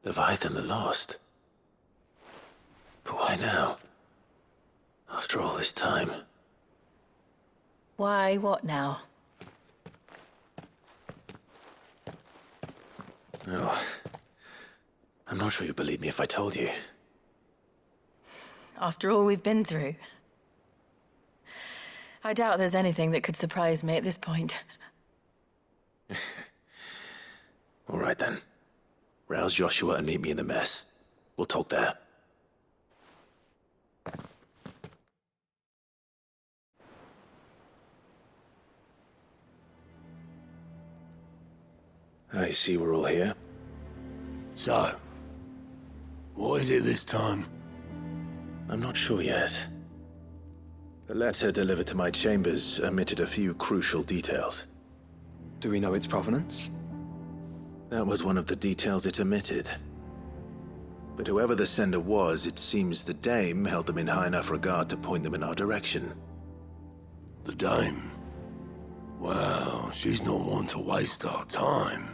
Leviathan the Lost. But why now? After all this time. Why, what now? Oh, I'm not sure you'd believe me if I told you. After all we've been through. I doubt there's anything that could surprise me at this point. All right then. Rouse Joshua and meet me in the mess. We'll talk there. I see we're all here. So, what is it this time? I'm not sure yet. The letter delivered to my chambers omitted a few crucial details. Do we know its provenance? That was one of the details it omitted. But whoever the sender was, it seems the Dame held them in high enough regard to point them in our direction. The Dame? Well, she's not one to waste our time.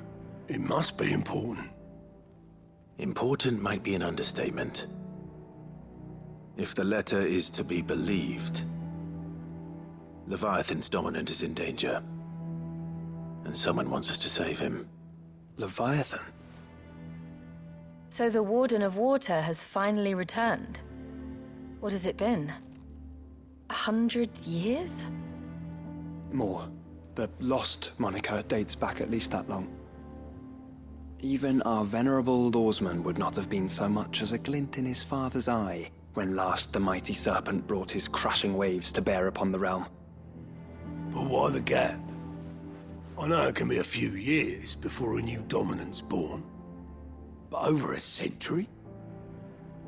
It must be important. Important might be an understatement. If the letter is to be believed, Leviathan's dominant is in danger. And someone wants us to save him. Leviathan? So the Warden of Water has finally returned. What has it been? 100 years? More. The Lost moniker dates back at least that long. Even our venerable lawsman would not have been so much as a glint in his father's eye when last the mighty serpent brought his crushing waves to bear upon the realm. But why the gap? I know it can be a few years before a new dominant's born. But over a century?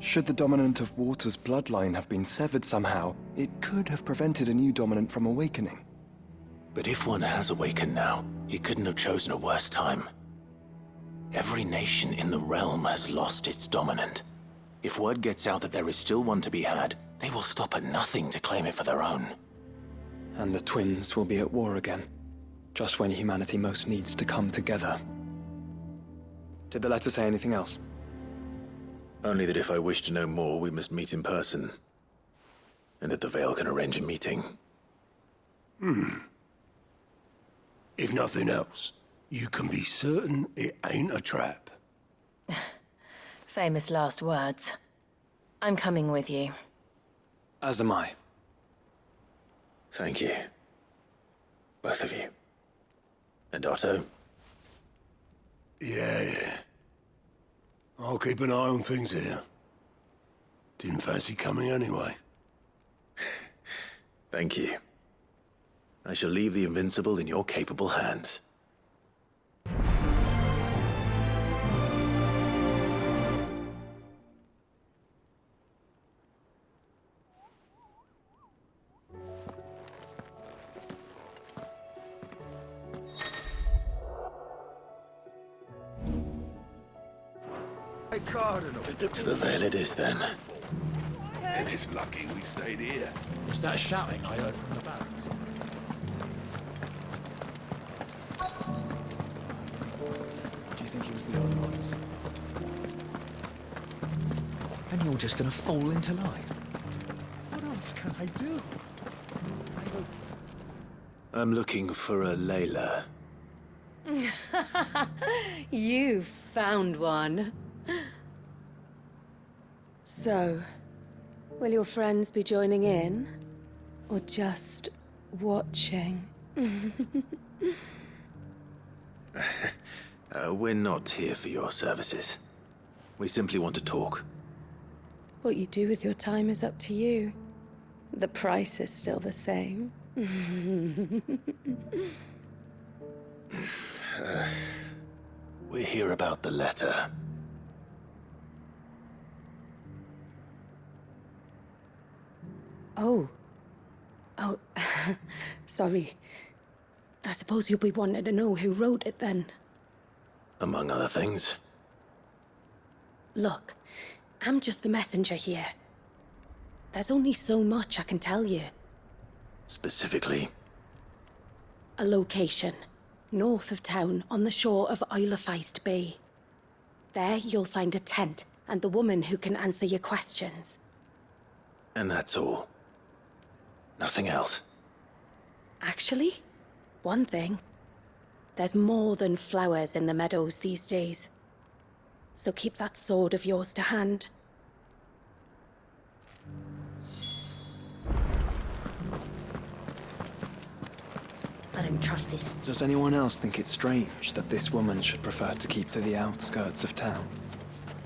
Should the dominant of Water's bloodline have been severed somehow, it could have prevented a new dominant from awakening. But if one has awakened now, he couldn't have chosen a worse time. Every nation in the realm has lost its dominant. If word gets out that there is still one to be had, they will stop at nothing to claim it for their own. And the twins will be at war again, just when humanity most needs to come together. Did the letter say anything else? Only that if I wish to know more, we must meet in person. And that the Veil can arrange a meeting. If nothing else, you can be certain it ain't a trap. Famous last words. I'm coming with you. As am I. Thank you. Both of you. And Otto? Yeah. I'll keep an eye on things here. Didn't fancy coming anyway. Thank you. I shall leave the Invincible in your capable hands. Hey, Cardinal. To the Veil it is, then. And it's lucky we stayed here. Was that shouting I heard from the barracks? Do you think he was the only one? And you're just gonna fall into line? What else can I do? I'm looking for a Layla. You found one. So, will your friends be joining in? Or just watching? We're not here for your services. We simply want to talk. What you do with your time is up to you. The price is still the same. We're here about the letter. Oh. Sorry. I suppose you'll be wanting to know who wrote it then. Among other things. Look, I'm just the messenger here. There's only so much I can tell you. Specifically, A location, north of town, on the shore of Isle of Feist Bay. There you'll find a tent and the woman who can answer your questions. And that's all. Nothing else. Actually, one thing. There's more than flowers in the meadows these days. So keep that sword of yours to hand. I don't trust this. Does anyone else think it's strange that this woman should prefer to keep to the outskirts of town?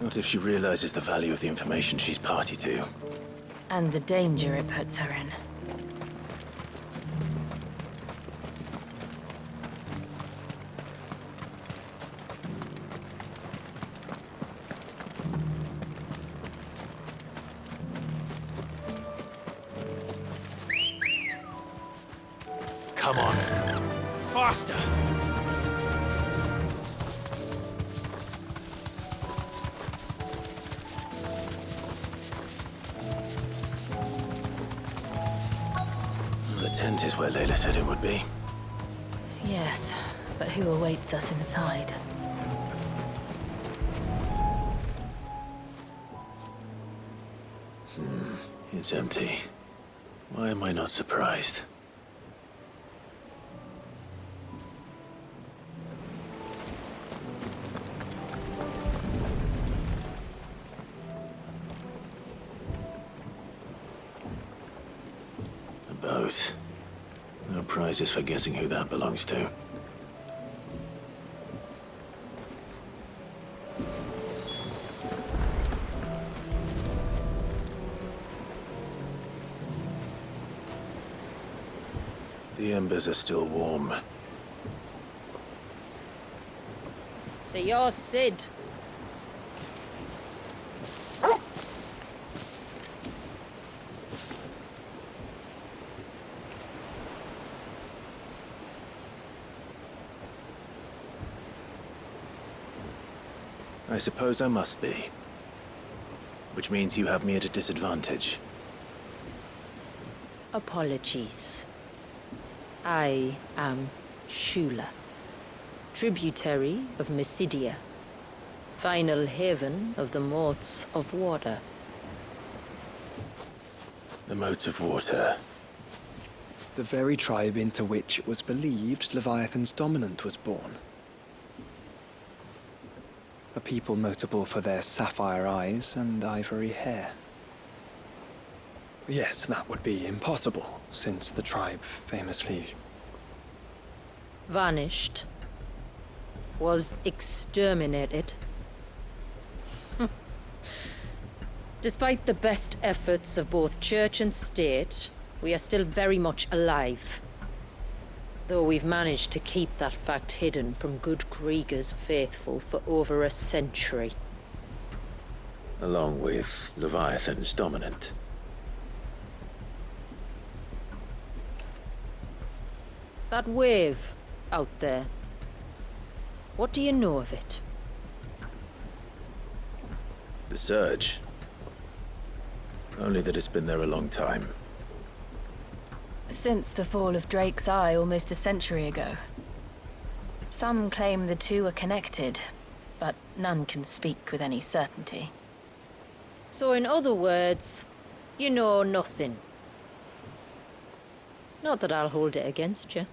What if she realizes the value of the information she's party to? And the danger it puts her in. Come on. Faster! The tent is where Layla said it would be. Yes, but who awaits us inside? It's empty. Why am I not surprised? A boat. No prizes for guessing who that belongs to. The embers are still warm. So you're Sid. I suppose I must be. Which means you have me at a disadvantage. Apologies. I am Shula, tributary of Mysidia, final haven of the Motes of Water. The Motes of Water. The very tribe into which it was believed Leviathan's dominant was born. A people notable for their sapphire eyes and ivory hair. Yet that would be impossible, since the tribe famously... Vanished. Was exterminated. Despite the best efforts of both church and state, we are still very much alive. Though we've managed to keep that fact hidden from good Kriegers faithful for over a century. Along with Leviathan's dominant. That wave out there. What do you know of it? The Surge. Only that it's been there a long time. Since the fall of Drake's Eye almost a century ago. Some claim the two are connected, but none can speak with any certainty. So in other words, you know nothing. Not that I'll hold it against you.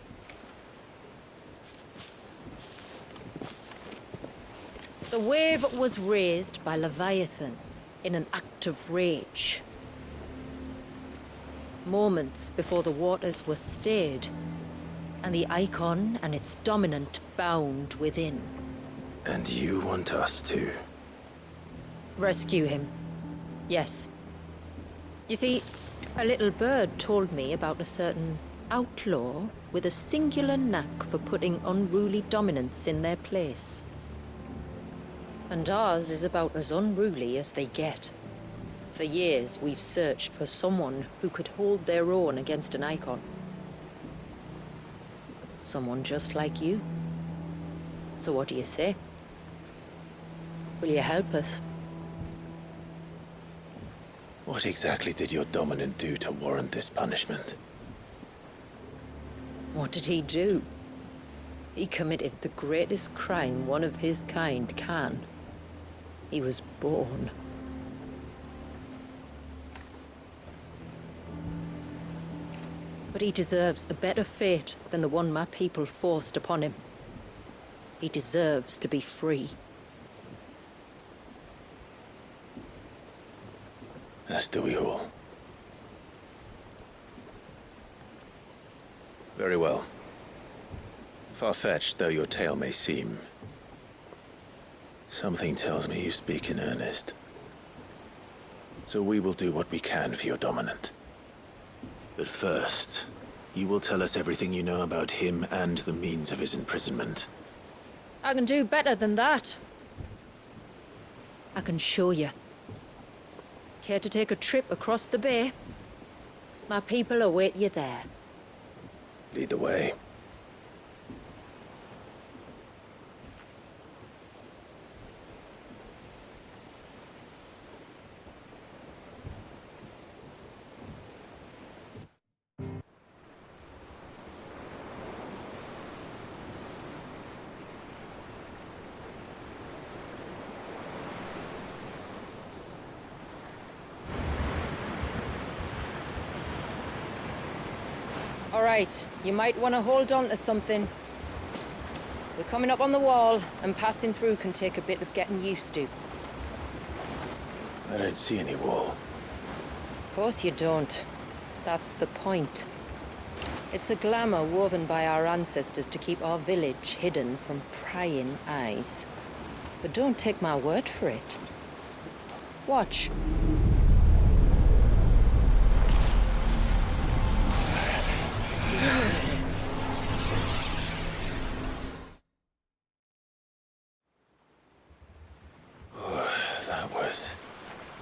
The wave was raised by Leviathan in an act of rage. Moments before the waters were stayed, and the icon and its dominant bound within. And you want us to? Rescue him. Yes. You see, a little bird told me about a certain outlaw with a singular knack for putting unruly dominants in their place. And ours is about as unruly as they get. For years, we've searched for someone who could hold their own against an icon. Someone just like you. So what do you say? Will you help us? What exactly did your dominant do to warrant this punishment? What did he do? He committed the greatest crime one of his kind can. he was born. But he deserves a better fate than the one my people forced upon him. He deserves to be free. As do we all. Very well. Far-fetched though your tale may seem, something tells me you speak in earnest. So we will do what we can for your dominant. But first, you will tell us everything you know about him and the means of his imprisonment. I can do better than that. I can show you. Care to take a trip across the bay? My people await you there. Lead the way. All right, you might want to hold on to something. We're coming up on the wall, and passing through can take a bit of getting used to. I don't see any wall. Of course you don't. That's the point. It's a glamour woven by our ancestors to keep our village hidden from prying eyes. But don't take my word for it. Watch. That was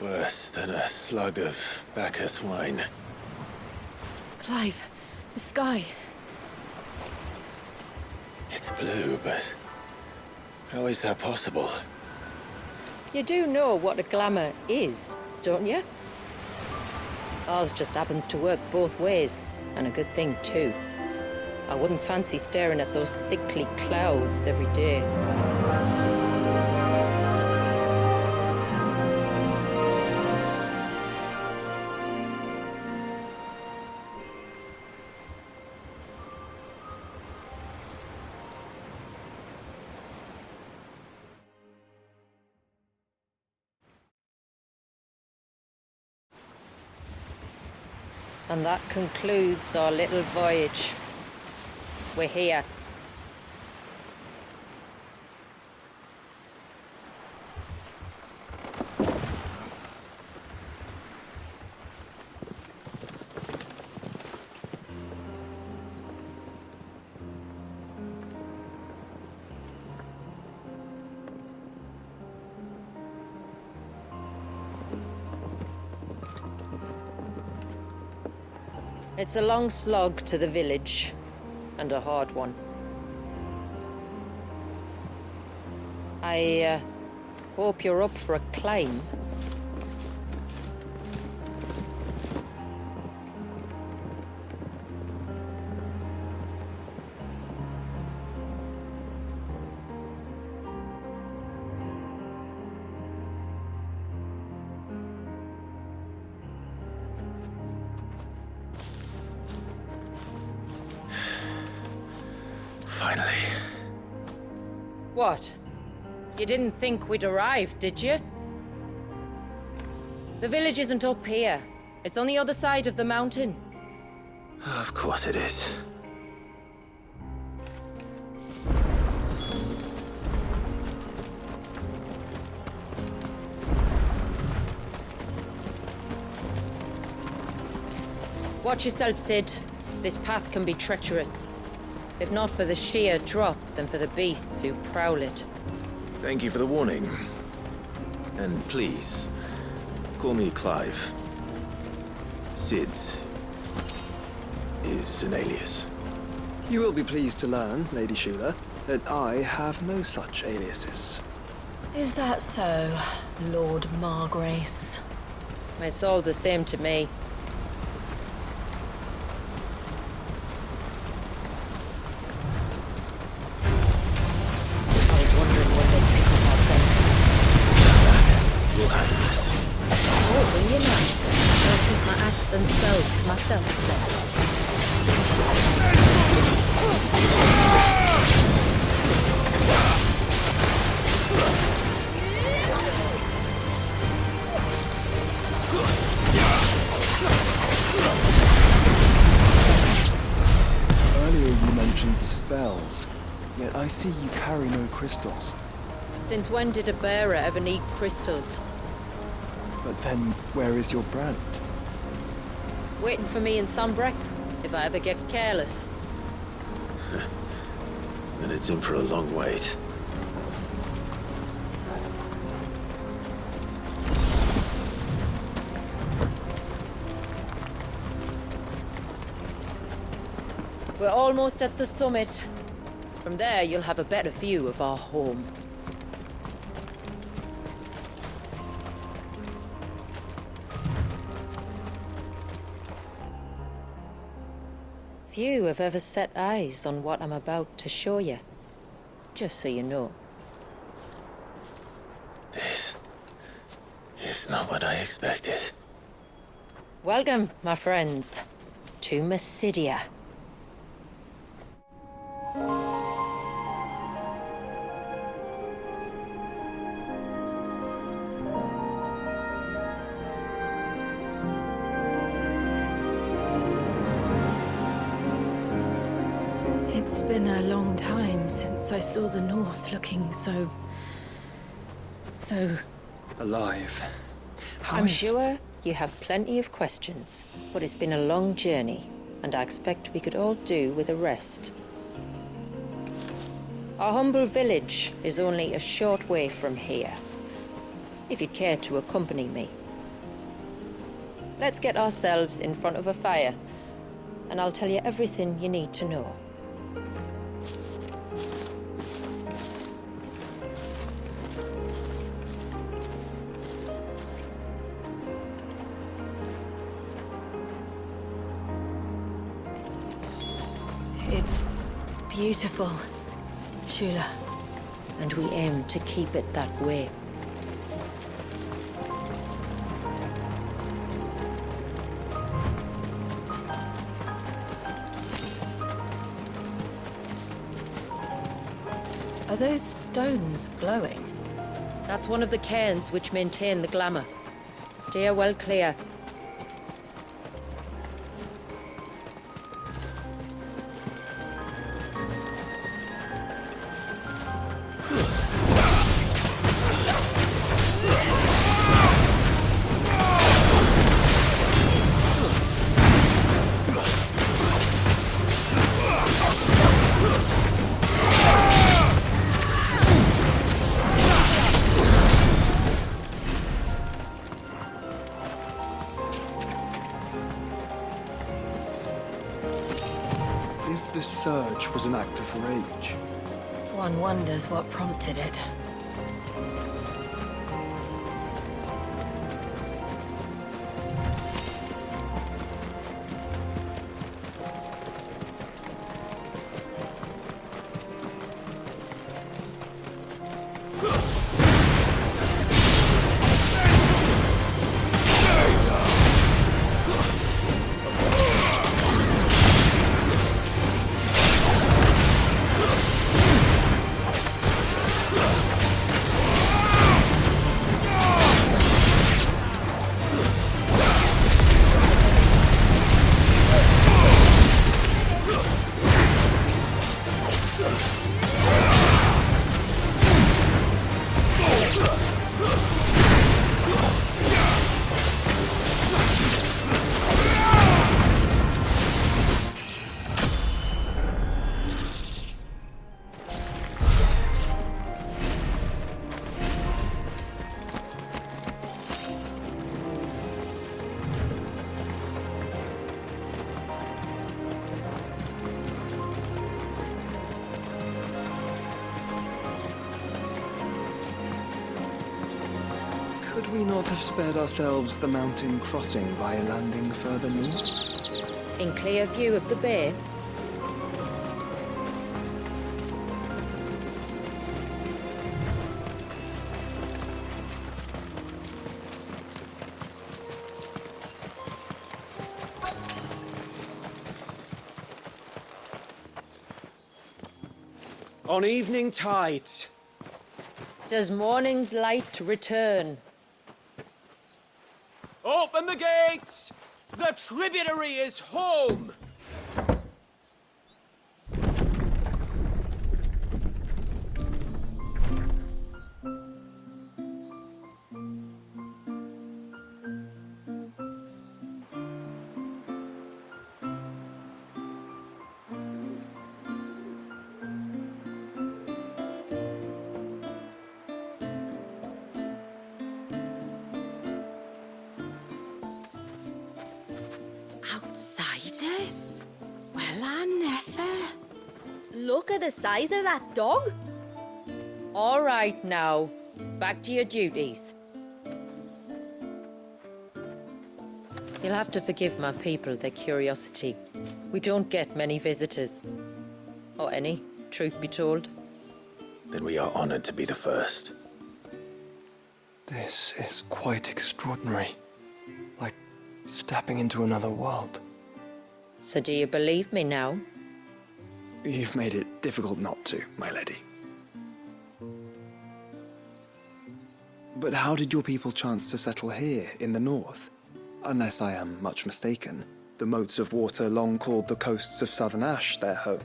worse than a slug of Bacchus wine. Clive, the sky. It's blue, but how is that possible? You do know what a glamour is, don't you? Ours just happens to work both ways, and a good thing too. I wouldn't fancy staring at those sickly clouds every day. And that concludes our little voyage. We're here. It's a long slog to the village, and a hard one. I hope you're up for a climb. Finally. What? You didn't think we'd arrived, did you? The village isn't up here. It's on the other side of the mountain. Of course it is. Watch yourself, Sid. This path can be treacherous. If not for the sheer drop, then for the beasts who prowl it. Thank you for the warning. And please, call me Clive. Sid is an alias. You will be pleased to learn, Lady Shula, that I have no such aliases. Is that so, Lord Margrace? It's all the same to me. I was wondering when they'd pick up our scent. to myself then. Earlier you mentioned spells, yet I see you carry no crystals. Since when did a bearer ever need crystals? But then, where is your brand? Waiting for me in Sunbreck, if I ever get careless. Then it's in for a long wait. We're almost at the summit. From there, you'll have a better view of our home. Few have ever set eyes on what I'm about to show you. Just so you know. This is not what I expected. Welcome, my friends, to Mysidia. It's been a long time since I saw the North looking so Alive. How I'm is- sure you have plenty of questions, but it's been a long journey, and I expect we could all do with a rest. Our humble village is only a short way from here, if you'd care to accompany me. Let's get ourselves in front of a fire, and I'll tell you everything you need to know. It's beautiful, Shula. And we aim to keep it that way. Are those stones glowing? That's one of the cairns which maintain the glamour. Steer well clear. If the surge was an act of rage, One wonders what prompted it. could we not have spared ourselves the mountain crossing by landing further north? In clear view of the bay, On evening tides. Does morning's light return? Open the gates! The tributary is home! Outsiders? Well, I never. Look at the size of that dog. All right now, back to your duties. You'll have to forgive my people their curiosity. We don't get many visitors. Or any, truth be told. Then we are honored to be the first. This is quite extraordinary. Like stepping into another world. So do you believe me now? You've made it difficult not to, my lady. But how did your people chance to settle here in the north? Unless I am much mistaken, the moats of water long called the coasts of Southern Ash their home.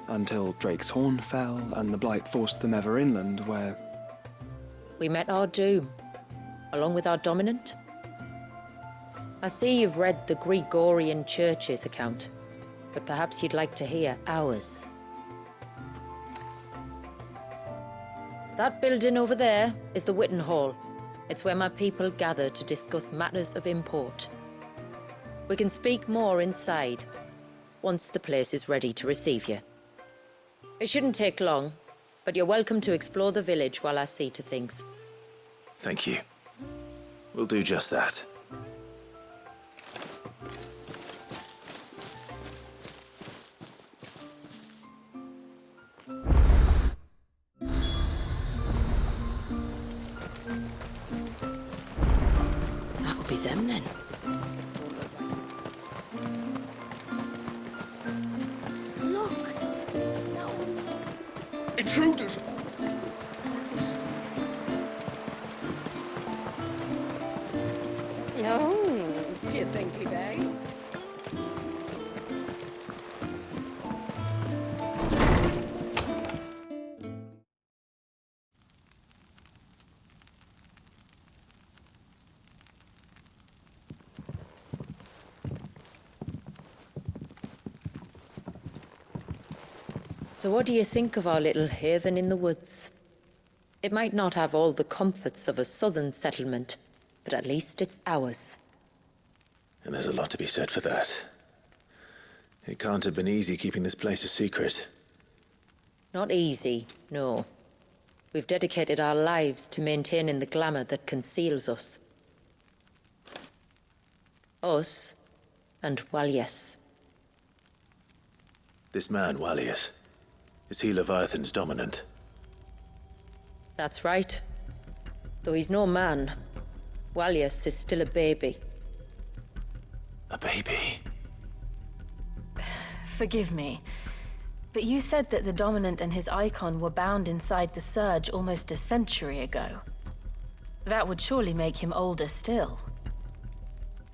Until Drake's Horn fell and the Blight forced them ever inland, where... We met our doom, along with our dominant. I see you've read the Gregorian Church's account, but perhaps you'd like to hear ours. That building over there is the Witten Hall. It's where my people gather to discuss matters of import. We can speak more inside, once the place is ready to receive you. It shouldn't take long, but you're welcome to explore the village while I see to things. Thank you. We'll do just that. That'll be them then. Look. Intruders! Oh, do you think he begs? So what do you think of our little haven in the woods? It might not have all the comforts of a southern settlement, but at least it's ours. And there's a lot to be said for that. It can't have been easy keeping this place a secret. Not easy, no. We've dedicated our lives to maintaining the glamour that conceals us. Us and Walyas. This man, Walyas, is he Leviathan's dominant? That's right. Though he's no man, Walyas is still a baby. A baby? Forgive me, but you said that the Dominant and his icon were bound inside the Surge almost a century ago. That would surely make him older still.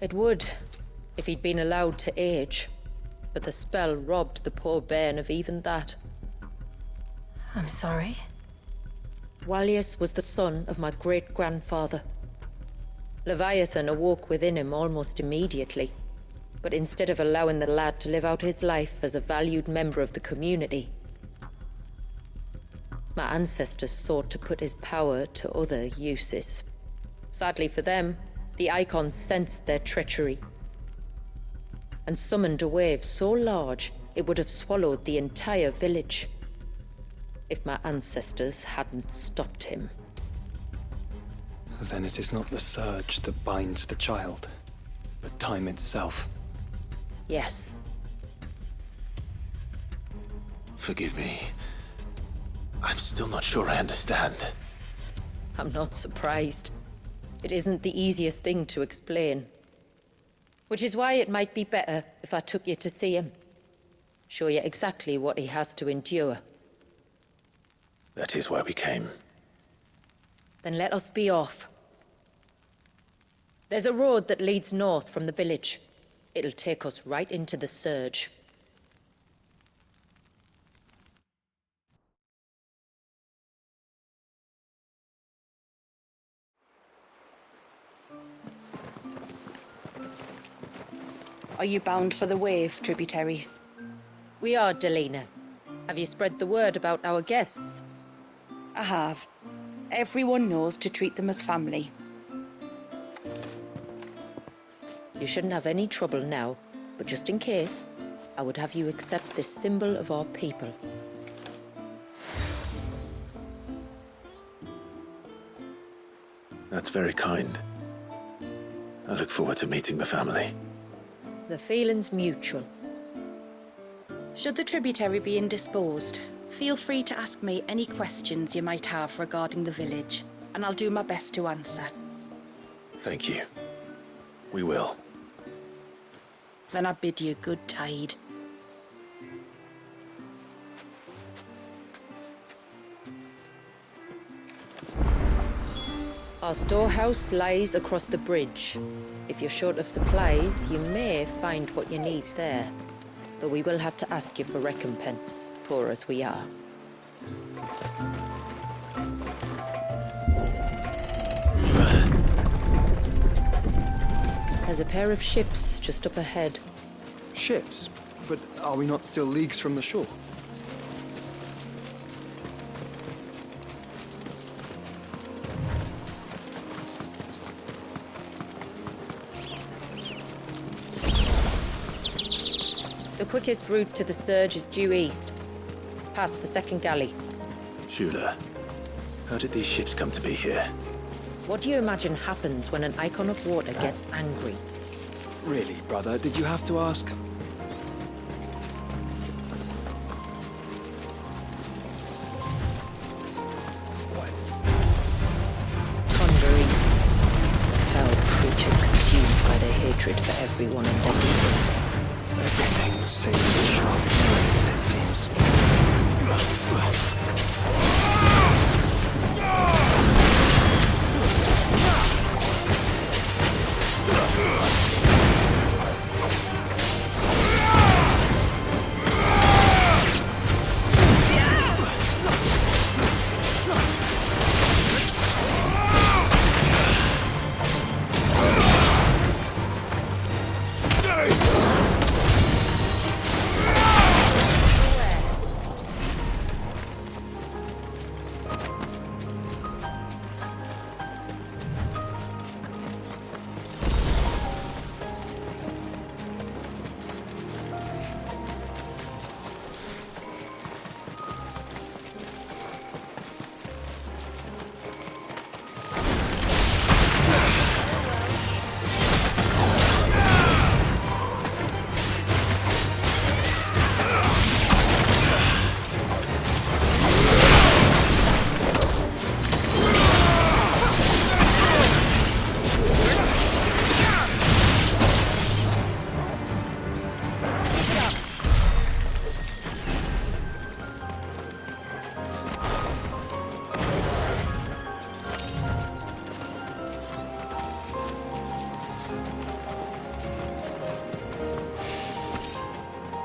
It would, if he'd been allowed to age. But the spell robbed the poor bairn of even that. I'm sorry. Walyas was the son of my great-grandfather. Leviathan awoke within him almost immediately. But instead of allowing the lad to live out his life as a valued member of the community, my ancestors sought to put his power to other uses. Sadly for them, the Icons sensed their treachery and summoned a wave so large it would have swallowed the entire village if my ancestors hadn't stopped him. Then it is not the surge that binds the child, but time itself. Yes. Forgive me. I'm still not sure I understand. I'm not surprised. It isn't the easiest thing to explain. Which is why it might be better if I took you to see him. Show you exactly what he has to endure. That is why we came. Then let us be off. There's a road that leads north from the village. It'll take us right into the Surge. Are you bound for the Wave, tributary? We are, Delina. Have you spread the word about our guests? I have. Everyone knows to treat them as family. You shouldn't have any trouble now, but just in case, I would have you accept this symbol of our people. That's very kind. I look forward to meeting the family. The feeling's mutual. Should the tributary be indisposed, feel free to ask me any questions you might have regarding the village, and I'll do my best to answer. Thank you. We will. Then I bid you good tide. Our storehouse lies across the bridge. If you're short of supplies, you may find what you need there. Though we will have to ask you for recompense, poor as we are. There's a pair of ships just up ahead. Ships? But are we not still leagues from the shore? The quickest route to the Surge is due east, past the second galley. Shula, how did these ships come to be here? What do you imagine happens when an Icon of Water gets angry? Really, brother, did you have to ask? Tongarees. Foul creatures consumed by their hatred for everyone and everything. Everything sails sharp waves, it seems.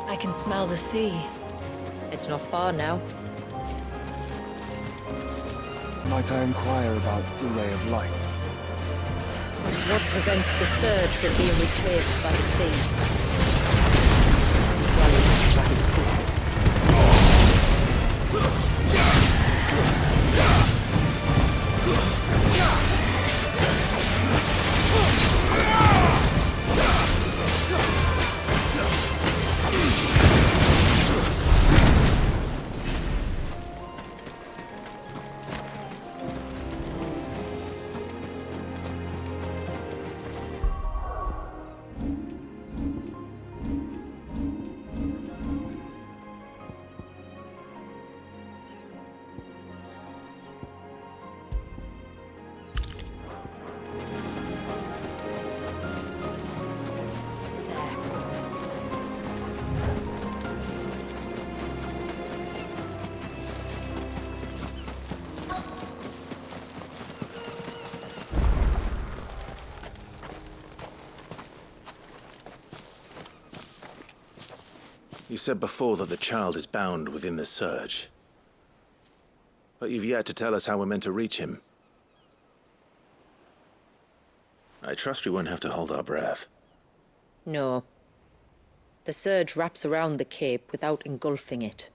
I can smell the sea. It's not far now. Might I inquire about the Ray of Light? It's what prevents the Surge from being reclaimed by the sea. Worries about his people. said before that the child is bound within the Surge. But you've yet to tell us how we're meant to reach him. I trust we won't have to hold our breath. No. The surge wraps around the cape without engulfing it.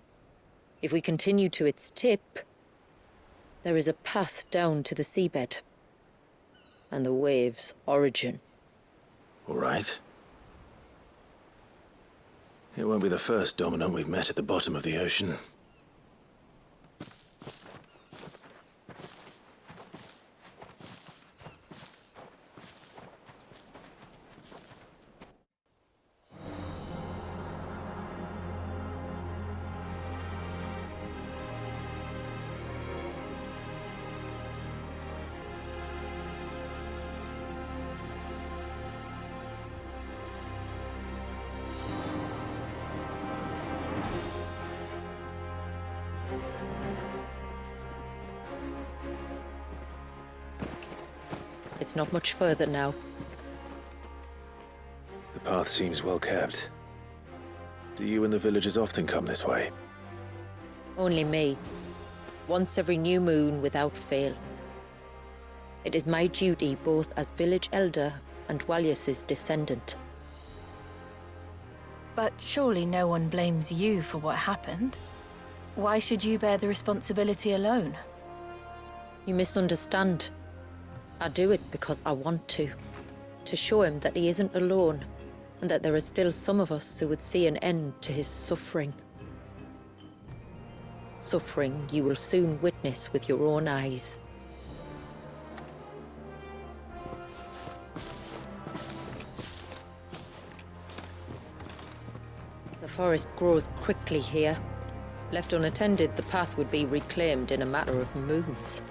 If we continue to its tip, there is a path down to the seabed. And the wave's origin. All right. It won't be the first dominant we've met at the bottom of the ocean. It's not much further now. The path seems well kept. Do you and the villagers often come this way? Only me. Once every new moon without fail. It is my duty both as village elder and Walius's descendant. But surely no one blames you for what happened. Why should you bear the responsibility alone? You misunderstand. I do it because I want to. To show him that he isn't alone, and that there are still some of us who would see an end to his suffering. Suffering you will soon witness with your own eyes. The forest grows quickly here. Left unattended, the path would be reclaimed in a matter of moons.